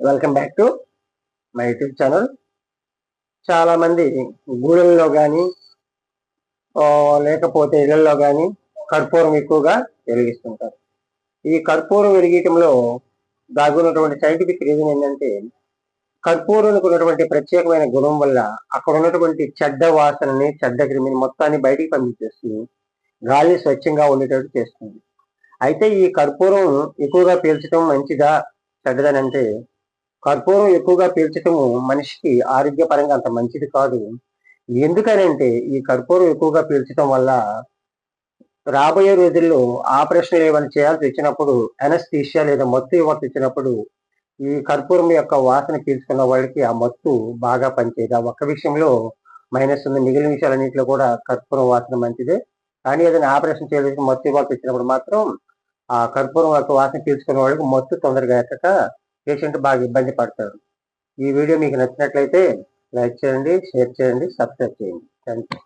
Welcome back to my YouTube channel. చాలా మంది గూడెల్లో కానీ లేకపోతే ఇళ్లలో కానీ కర్పూరం ఎక్కువగా వెలిగిస్తుంటారు. ఈ కర్పూరం వెలిగించడంలో దాగున్నటువంటి సైంటిఫిక్ రీజన్ ఏంటంటే, కర్పూరానికి ఉన్నటువంటి ప్రత్యేకమైన గుణం వల్ల అక్కడ ఉన్నటువంటి చెడ్డ వాసనని, చెడ్డ క్రిమిని మొత్తాన్ని బయటికి పంపించేస్తుంది. గాలి స్వచ్ఛంగా ఉండేటట్టు చేస్తుంది. అయితే ఈ కర్పూరం ఎక్కువగా పీల్చడం మంచిదా చెడ్డదని అంటే, కర్పూరం ఎక్కువగా పీల్చటము మనిషికి ఆరోగ్యపరంగా అంత మంచిది కాదు. ఎందుకనంటే ఈ కర్పూరం ఎక్కువగా పీల్చడం వల్ల రాబోయే రోజుల్లో ఆపరేషన్లు ఏమైనా చేయాల్సి వచ్చినప్పుడు, అనస్థీషియా లేదా మత్తు ఇవ్వాల్సి వచ్చినప్పుడు ఈ కర్పూరం యొక్క వాసన పీల్చుకున్న వాళ్ళకి ఆ మత్తు బాగా పనిచేయదు. ఆ ఒక్క విషయంలో మైనస్ ఉంది. మిగిలిన విషయాలన్నింటిలో కూడా కర్పూరం వాసన మంచిదే. కానీ ఏదైనా ఆపరేషన్ చేయాల్సి మత్తు ఇవ్వాల్సి వచ్చినప్పుడు మాత్రం ఆ కర్పూరం యొక్క వాసన పీల్చుకున్న వాళ్ళకి మత్తు తొందరగా ఎక్కక పేషెంట్ బాగా ఇబ్బంది పడతారు. ఈ వీడియో మీకు నచ్చినట్లయితే లైక్ చేయండి, షేర్ చేయండి, సబ్స్క్రైబ్ చేయండి. Thank you.